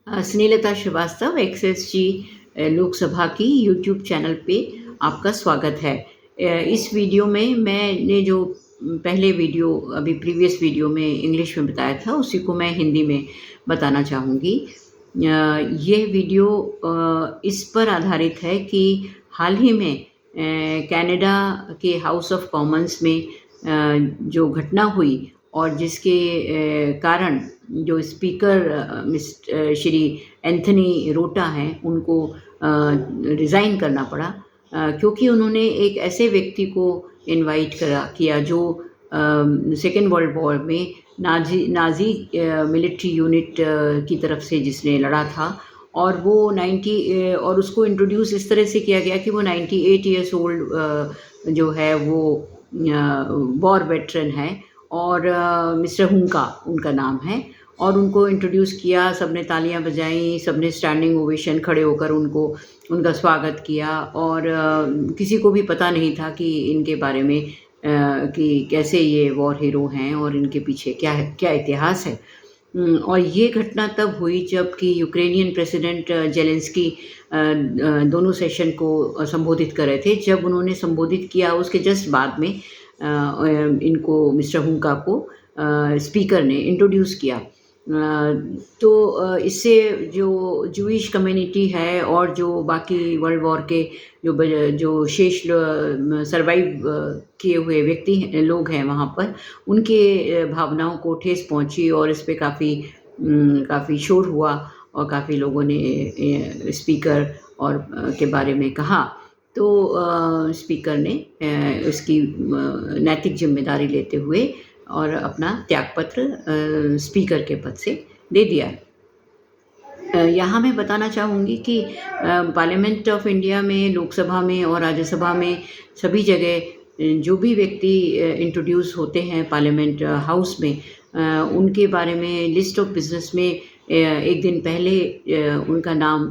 स्नेहलता श्रीवास्तव एक्सएसजी लोकसभा की YouTube channel पे आपका स्वागत है। इस वीडियो में मैंने जो पहले वीडियो अभी प्रीवियस वीडियो में इंग्लिश में बताया था उसी को मैं हिंदी में बताना चाहूँगी। ये वीडियो इस पर आधारित है कि हाल ही में कनाडा के हाउस ऑफ कॉमन्स में जो घटना हुई और जिसके कारण जो स्पीकर श्री एंथनी रोटा हैं उनको रिज़ाइन करना पड़ा, क्योंकि उन्होंने एक ऐसे व्यक्ति को इनवाइट किया जो सेकेंड वर्ल्ड वॉर में नाज़ी मिलिट्री यूनिट की तरफ से जिसने लड़ा था, और वो 90 और उसको इंट्रोड्यूस इस तरह से किया गया कि वो 98 ईयर्स ओल्ड जो है वो वॉर वेटरन है और मिस्टर हुंका उनका नाम है, और उनको इंट्रोड्यूस किया। सबने तालियां बजाई, सबने स्टैंडिंग ओवेशन खड़े होकर उनका स्वागत किया, और किसी को भी पता नहीं था कि इनके बारे में कि कैसे ये वॉर हीरो हैं और इनके पीछे क्या इतिहास है। और ये घटना तब हुई जबकि यूक्रेनियन प्रेसिडेंट जेलेंस्की दोनों सेशन को संबोधित कर रहे थे। जब उन्होंने संबोधित किया उसके जस्ट बाद में इनको मिस्टर हुंका को स्पीकर ने इंट्रोड्यूस किया। तो इससे जो जूइश कम्युनिटी है और जो बाकी वर्ल्ड वॉर के जो शेष सरवाइव किए हुए लोग हैं वहाँ पर, उनके भावनाओं को ठेस पहुँची और इस पे काफ़ी शोर हुआ और काफ़ी लोगों ने स्पीकर और के बारे में कहा। तो स्पीकर ने उसकी नैतिक जिम्मेदारी लेते हुए और अपना त्यागपत्र स्पीकर के पद से दे दिया। यहाँ मैं बताना चाहूँगी कि पार्लियामेंट ऑफ इंडिया में, लोकसभा में और राज्यसभा में सभी जगह जो भी व्यक्ति इंट्रोड्यूस होते हैं पार्लियामेंट हाउस में, उनके बारे में लिस्ट ऑफ बिजनेस में एक दिन पहले उनका नाम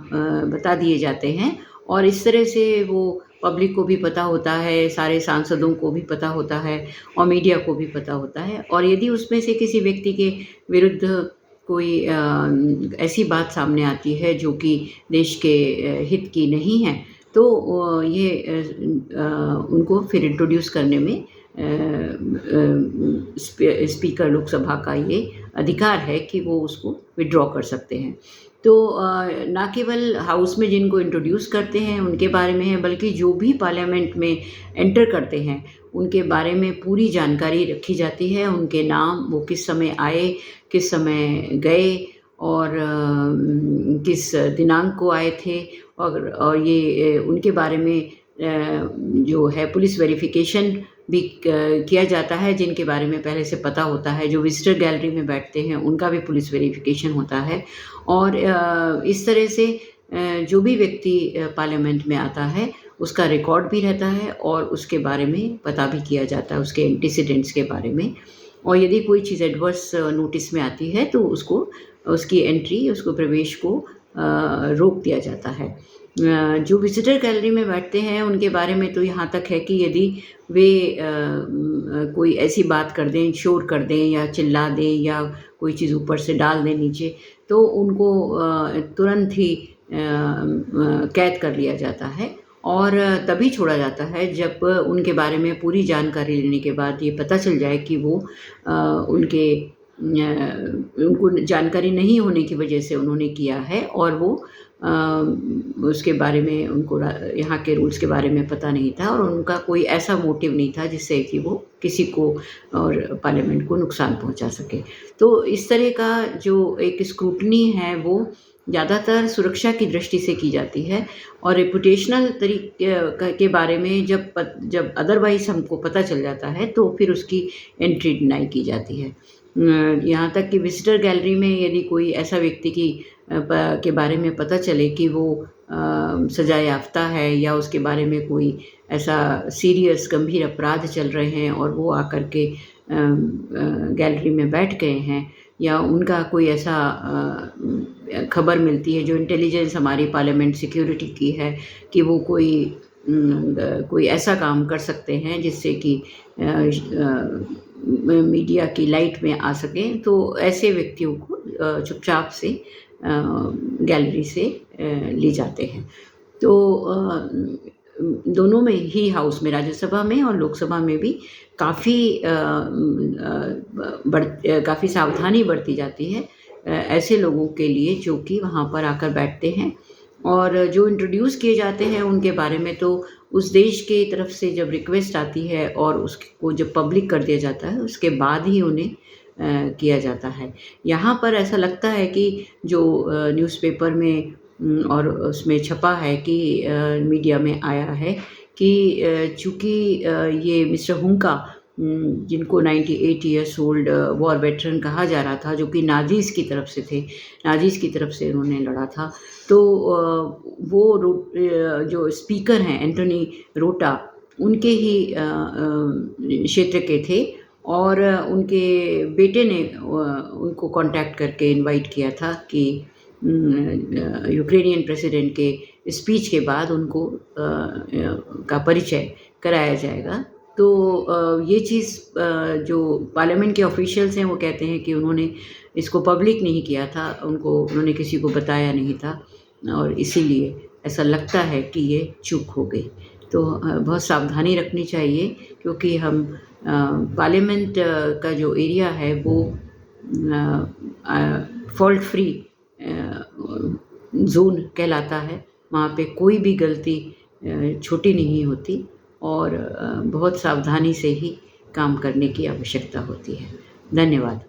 बता दिए जाते हैं, और इस तरह से वो पब्लिक को भी पता होता है, सारे सांसदों को भी पता होता है और मीडिया को भी पता होता है। और यदि उसमें से किसी व्यक्ति के विरुद्ध कोई ऐसी बात सामने आती है जो कि देश के हित की नहीं है, तो ये उनको फिर इंट्रोड्यूस करने में स्पीकर लोकसभा का ये अधिकार है कि वो उसको विड्रॉ कर सकते हैं। तो ना केवल हाउस में जिनको इंट्रोड्यूस करते हैं उनके बारे में है, बल्कि जो भी पार्लियामेंट में एंटर करते हैं उनके बारे में पूरी जानकारी रखी जाती है। उनके नाम, वो किस समय आए, किस समय गए और किस दिनांक को आए थे, और ये उनके बारे में जो है पुलिस वेरिफिकेशन भी किया जाता है, जिनके बारे में पहले से पता होता है। जो विजिटर गैलरी में बैठते हैं उनका भी पुलिस वेरिफिकेशन होता है, और इस तरह से जो भी व्यक्ति पार्लियामेंट में आता है उसका रिकॉर्ड भी रहता है और उसके बारे में पता भी किया जाता है, उसके एंटीसीडेंट्स के बारे में। और यदि कोई चीज़ एडवर्स नोटिस में आती है तो उसकी एंट्री, उसको प्रवेश को रोक दिया जाता है। जो विजिटर गैलरी में बैठते हैं उनके बारे में तो यहाँ तक है कि यदि वे कोई ऐसी बात कर दें, शोर कर दें या चिल्ला दें या कोई चीज़ ऊपर से डाल दें नीचे, तो उनको तुरंत ही कैद कर लिया जाता है और तभी छोड़ा जाता है जब उनके बारे में पूरी जानकारी लेने के बाद ये पता चल जाए कि वो उनको जानकारी नहीं होने की वजह से उन्होंने किया है, और वो उसके बारे में उनको यहाँ के रूल्स के बारे में पता नहीं था और उनका कोई ऐसा मोटिव नहीं था जिससे कि वो किसी को और पार्लियामेंट को नुकसान पहुँचा सके। तो इस तरह का जो एक स्क्रूटनी है वो ज़्यादातर सुरक्षा की दृष्टि से की जाती है, और रेपुटेशनल तरीके के बारे में जब अदरवाइज़ हमको पता चल जाता है तो फिर उसकी एंट्री डिनाई की जाती है। यहाँ तक कि विजिटर गैलरी में यदि कोई ऐसा व्यक्ति के बारे में पता चले कि वो सजा याफ्ता है या उसके बारे में कोई ऐसा सीरियस गंभीर अपराध चल रहे हैं और वो आकर के गैलरी में बैठ गए हैं, या उनका कोई ऐसा खबर मिलती है जो इंटेलिजेंस हमारी पार्लियामेंट सिक्योरिटी की है कि वो कोई ऐसा काम कर सकते हैं जिससे कि मीडिया की लाइट में आ सकें, तो ऐसे व्यक्तियों को चुपचाप से गैलरी से लिए जाते हैं। तो दोनों में ही हाउस में, राज्यसभा में और लोकसभा में भी काफ़ी सावधानी बरती जाती है ऐसे लोगों के लिए जो कि वहाँ पर आकर बैठते हैं, और जो इंट्रोड्यूस किए जाते हैं उनके बारे में तो उस देश की तरफ से जब रिक्वेस्ट आती है और उसको जब पब्लिक कर दिया जाता है उसके बाद ही उन्हें किया जाता है। यहाँ पर ऐसा लगता है कि जो न्यूज़पेपर में और उसमें छपा है कि मीडिया में आया है कि चूँकि ये मिस्टर हुंका, जिनको 98 इयर्स ओल्ड वॉर वेटरन कहा जा रहा था, जो कि नाज़ीज़ की तरफ से थे, नाज़ीज़ की तरफ से उन्होंने लड़ा था। तो जो स्पीकर हैं एंटोनी रोटा, उनके ही क्षेत्र के थे, और उनके बेटे ने उनको कॉन्टैक्ट करके इनवाइट किया था कि यूक्रेनियन प्रेसिडेंट के स्पीच के बाद उनको का परिचय कराया जाएगा। तो ये चीज़ जो पार्लियामेंट के ऑफिशियल्स हैं वो कहते हैं कि उन्होंने इसको पब्लिक नहीं किया था, उन्होंने किसी को बताया नहीं था, और इसीलिए ऐसा लगता है कि ये चूक हो गई। तो बहुत सावधानी रखनी चाहिए, क्योंकि हम पार्लियामेंट का जो एरिया है वो फॉल्ट फ्री ज़ोन कहलाता है। वहाँ पे कोई भी गलती छोटी नहीं होती, और बहुत सावधानी से ही काम करने की आवश्यकता होती है। धन्यवाद।